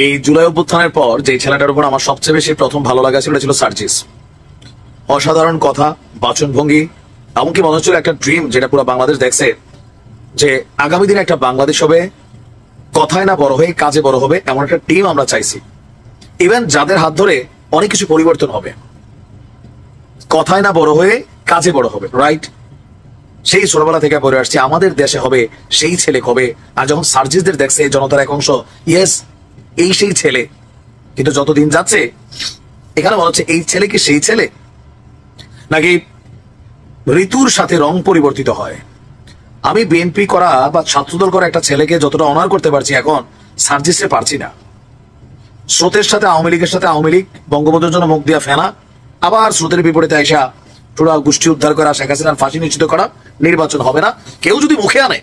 এই জুলাই অভ্যুত্থানের পর যে ছেলেটার উপর আমার সবচেয়ে বেশি প্রথম ভালো লাগা ছিল সার্জিস। অসাধারণ কথা, বাচনভঙ্গি, এমনকি মনে হচ্ছিল একটা ড্রিম যেটা পুরো বাংলাদেশ দেখছে, যে আগামী দিনে একটা বাংলাদেশ হবে কথায় না বড় হয়ে কাজে বড় হবে, এমন একটা টিম আমরা চাইছি। ইভেন যাদের হাত ধরে অনেক কিছু পরিবর্তন হবে, কথায় না বড় হয়ে কাজে বড় হবে, রাইট? সেই ছোটবেলা থেকে পড়ে আসছি আমাদের দেশে হবে সেই ছেলে হবে। আর যখন সার্জিসদের দেখছে জনতার এক অংশ, ইয়েস এই সেই ছেলে, কিন্তু যত দিন যাচ্ছে এখানে মনে হচ্ছে এই ছেলে কি সেই ছেলে, নাকি ঋতুর সাথে রং পরিবর্তিত হয়। আমি বিএনপি করা বা ছাত্রদল করা একটা ছেলেকে যতটা অনার করতে পারছি, এখন সার্জিসে পারছি না। স্রোতের সাথে আওয়ামী লীগের সাথে আওয়ামী লীগ, বঙ্গবন্ধুর জন্য মুখ দিয়া ফেনা, আবার স্রোতের বিপরীতে আইসা পুরা গোষ্ঠী উদ্ধার করা, শেখ হাসিনার ফাঁসি নিশ্চিত করা, নির্বাচন হবে না, কেউ যদি মুখে আনে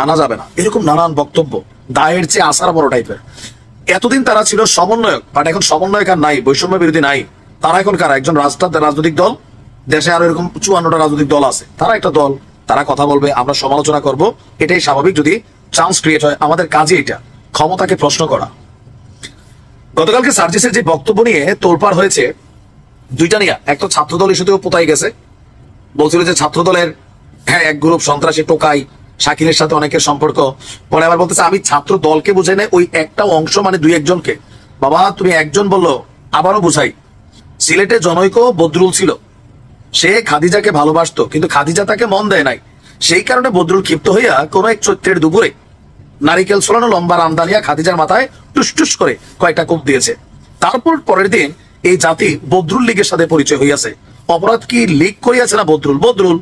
আনা যাবে না, এরকম নানান বক্তব্য, দায়ের চেয়ে আসার বড় টাইপের। এতদিন তারা ছিল সমন্বয়ক, বাট এখন সমন্বয়ক আর নাই, বৈষম্য বিরোধী নাই। তারা এখন কারা? একজন রাজনৈতিক দল, দেশে আরো এরকম 54টা রাজনৈতিক দল আছে, তারা একটা দল, তারা কথা বলবে, আমরা সমালোচনা করব, এটাই স্বাভাবিক যদি চান্স ক্রিয়েট হয়। আমাদের কাজে এটা ক্ষমতাকে প্রশ্ন করা। গতকালকে সার্জিসের যে বক্তব্য নিয়ে তোলপাড় হয়েছে দুইটা নিয়ে, এক তো ছাত্রদল ইস্যুতেও পোতাই গেছে, বলছিল যে ছাত্রদলের হ্যাঁ এক গ্রুপ সন্ত্রাসী টোকাই, শাকিলের সাথে অনেকের সম্পর্ক। পরে আবার বলতেছে আমি ছাত্র দলকে বুঝাই না, ওই একটা অংশ মানে দুই একজনকে। বাবা তুমি একজন বললো, আবারও বুঝাই, সিলেটে জনৈক বদরুল ছিল, সে খাদিজাকে ভালোবাসতো, কিন্তু খাদিজা তাকে মন দেয় নাই। সেই কারণে বদরুল ক্ষিপ্ত হইয়া কোন এক চৈত্রের দুপুরে নারিকেল ছোলানো লম্বা রামদালিয়া খাদিজার মাথায় টুস করে কয়েকটা কোপ দিয়েছে। তারপর পরের দিন এই জাতি বদরুল লীগের সাথে পরিচয় হইয়াছে। অপরাধ কি লীগ করিয়াছে না বদরুল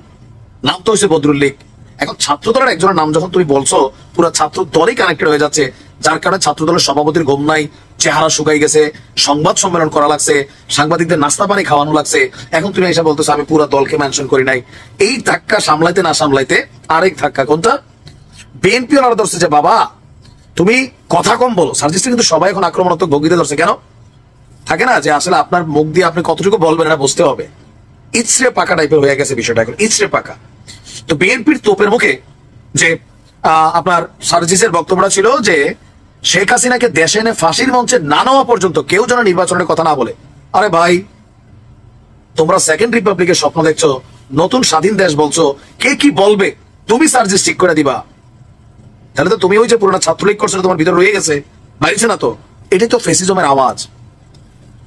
নাম তো হয়েছে বদরুল লীগ। এখন ছাত্র দলের একজনের নাম যখন তুমি বলছো, পুরো ছাত্র দলই কানেক্টেড হয়ে যাচ্ছে, যার কারণে ছাত্র দলের সভাপতির ঘুম নাই, চেহারা শুকাই গেছে, সংবাদ সম্মেলন করা লাগছে, সাংবাদিকদের নাস্তা পানি খাওয়ানো লাগছে। এখন তুমি এসে বলতেছো আমি পুরো দলকে মেনশন করি নাই। এই ধাক্কা সামলাইতে না সামলাইতে আরেক ধাক্কা, কোনটা? বিএনপি ওনারা ধরছে যে বাবা তুমি কথা কম বলো। সার্জিসটা কিন্তু সবাই এখন আক্রমণাত্মক ভঙ্গিতে ধরছে। কেন? থাকে না যে আসলে আপনার মুখ দিয়ে আপনি কতটুকু বলবেন এটা বুঝতে হবে। ইচড়ে পাকা টাইপের হয়ে গেছে বিষয়টা, এখন ইচড়ে পাকা। তো বিএনপির তোপের মুখে যে আপনার সার্জিসের বক্তব্যটা ছিল যে শেখ হাসিনাকে দেশে এনে ফাঁসির মঞ্চে না নেওয়া পর্যন্ত কেউ যেন নির্বাচনের কথা না বলে। আরে ভাই, তোমরা সেকেন্ড রিপাবলিকের স্বপ্ন দেখছো, নতুন স্বাধীন দেশ বলছো, কে কি বলবে তুমি সার্জিস ঠিক করে দিবা? তাহলে তো তুমি ওই যে পুরোনো ছাত্রলীগ করছো তোমার ভিতরে রয়ে গেছে, বাইরেছে না তো। এটাই তো ফেসিজমের আওয়াজ।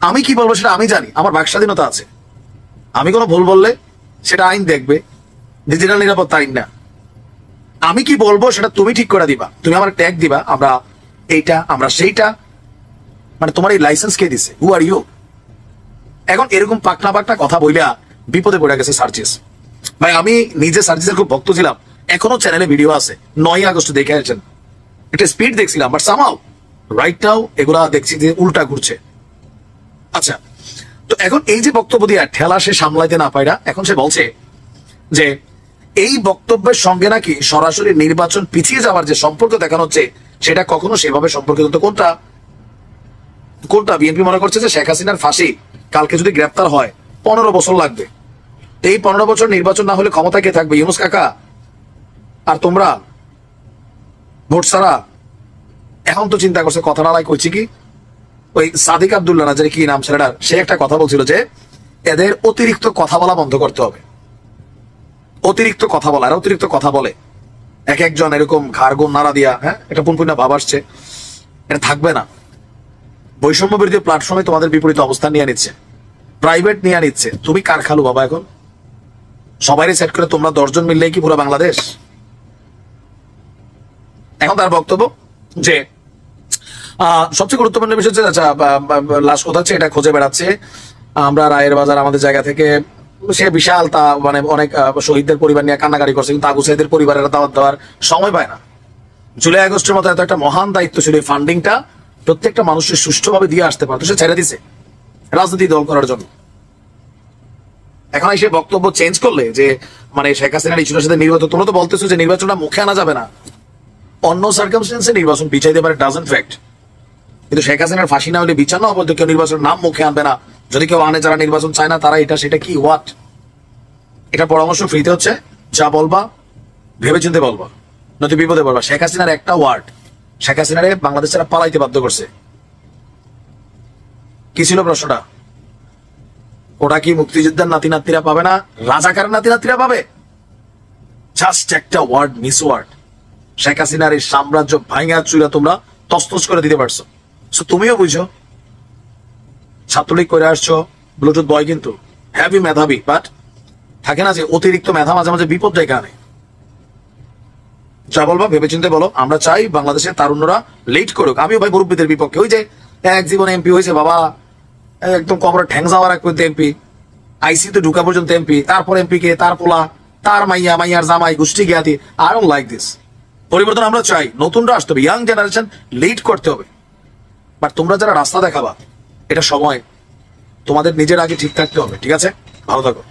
আমি কি বলবো সেটা আমি জানি, আমার বাক স্বাধীনতা আছে। আমি কোনো ভুল বললে সেটা আইন দেখবে, ডিজিটাল নিরাপত্তা আইন না। আমি কি বলবো সেটা তুমি ঠিক করে দিবা, তুমি আমার ট্যাগ দিবা, আমরা এইটা আমরা সেইটা। মানে তোমার এই লাইসেন্স কে দিছে? হু আর ইউ? এখন এরকম পাকনা কথা বইলা বিপদে পড়ে গেছে সার্জিস ভাই। আমি নিজে সার্জিসের খুব ভক্ত ছিলাম, এখনো চ্যানেলে ভিডিও আছে, 9 আগস্ট দেখে আসছেন, একটা স্পিড দেখছিলাম, বাট সামাও রাইট নাও এগুলা দেখছি যে উল্টা ঘুরছে। আচ্ছা, তো এখন এই যে বক্তব্য দিয়ে ঠেলা সে সামলাইতে না পায়রা, এখন সে বলছে যে এই বক্তব্যের সঙ্গে নাকি সরাসরি নির্বাচন পিছিয়ে যাওয়ার যে সম্পর্ক দেখানো হচ্ছে সেটা কখনো সেভাবে সম্পর্কিত। তো কোনটা? বিএনপি মনে করছে যে শেখ হাসিনার ফাঁসি কালকে যদি গ্রেপ্তার হয় 15 বছর লাগবে। এই 15 বছর নির্বাচন না হলে ক্ষমতায় কে থাকবে? ইউনূস কাকা আর তোমরা ভোট ছাড়া। এখন তো চিন্তা করছে, কথা না কইছি কি, ওই সাদিক আব্দুল্লাহ না জানি কি নাম ছেলেটার, সে একটা কথা বলছিল যে এদের অতিরিক্ত কথা বলা বন্ধ করতে হবে। অতিরিক্ত কথা বলা, আর অতিরিক্ত কথা বলে এক একজন এরকম ঘাড়গোন নাড়া দিয়া, হ্যাঁ এটা পুনপুনা ভাব আসছে, এটা থাকবে না। বৈষম্য বিরোধী প্ল্যাটফর্মে তোমাদের বিপরীত অবস্থান নিয়ে নিচ্ছে, প্রাইভেট নিয়ে নিচ্ছে। তুমি কার খালু বাবা? এখন সবাই সেট করে তোমরা 10 জন মিললেই কি পুরো বাংলাদেশ? এখন তার বক্তব্য যে সবচেয়ে গুরুত্বপূর্ণ বিষয় হচ্ছে, আচ্ছা লাশ কোথা হচ্ছে এটা খুঁজে বেড়াচ্ছে, আমরা রায়ের বাজার আমাদের জায়গা থেকে। সে বিশাল তা মানে অনেক শহীদদের পরিবার নিয়ে কান্নাকারি করছে, কিন্তু আবু সাইদের পরিবারের দাওয়াত দেওয়ার সময় পায় না। জুলাই আগস্টের মতো এত একটা মহান দায়িত্ব ছিল, এই ফান্ডিংটা প্রত্যেকটা মানুষের সুষ্ঠুভাবে দিয়ে আসতে পারতো, সে ছেড়ে দিছে রাজনীতি দল করার জন্য। এখন এসে বক্তব্য চেঞ্জ করলে যে মানে শেখ হাসিনার ইস্যুর সাথে নির্বাচন, তোমরা তো বলতেছো যে নির্বাচনটা মুখে আনা যাবে না, অন্য সার্কামস্টেন্সে নির্বাচন পিছাইতে পারে, ডাজন্ট ফ্যাক্ট। কিন্তু শেখ হাসিনার ফাঁসি না হলে বিচার না হবে, কেউ নির্বাচনের নাম মুখে আনবে না। যদি কেউ আনে, যারা নির্বাচন চায় না তারা এটা সেটা কি হোয়াট, এটা পরামর্শ ফ্রিতে হচ্ছে। যা বলবা ভেবে চিন্তে বলবা, নয়তো বিপদে পড়বা। শেখ হাসিনার একটা ওয়ার্ড শেখ হাসিনারে বাংলাদেশ ছাড়া পালাইতে বাধ্য করছে। কি ছিল প্রশ্নটা? ওটা কি মুক্তিযোদ্ধার নাতি নাতিরা পাবে না, রাজাকার নাতি নাতিরা পাবে? জাস্ট একটা ওয়ার্ড, মিস ওয়ার্ড, শেখ হাসিনার এই সাম্রাজ্য ভাঙা চুরা তোমরা তস্তস করে দিতে পারছো। সো তুমিও বুঝো, ছাত্রলীগ করে আসছো, ব্লুটুথ বয় কিন্তু হ্যাভি মেধাবী, বাট থাকে না যে অতিরিক্ত মেধা মাঝে মাঝে বিপদ ডেকে আনে। যা বলবা ভেবেচিন্তে বলো। আমরা চাই বাংলাদেশের তারুণ্যরা লেট করুক। আমিও ভাই মুরব্বীদের বিপক্ষে। ওই যে এক জীবনে এমপি হয়েছে বাবা, একদম কবরে ঠ্যাং যাওয়ার এক পর্যন্ত এমপি, আইসিতে ঢুকা পর্যন্ত এমপি, তারপর এমপি কে, তার পোলা, তার মাইয়া, মাইয়ার জামাই, গোষ্ঠী জ্ঞাতি। I don't like this. পরিবর্তন আমরা চাই, নতুনরা আসতে হবে, ইয়াং জেনারেশন লিড করতে হবে। বাট তোমরা যারা রাস্তা দেখাবা, এটা সময় তোমাদের নিজের আগে ঠিক থাকতে হবে। ঠিক আছে, ভালো থাকো।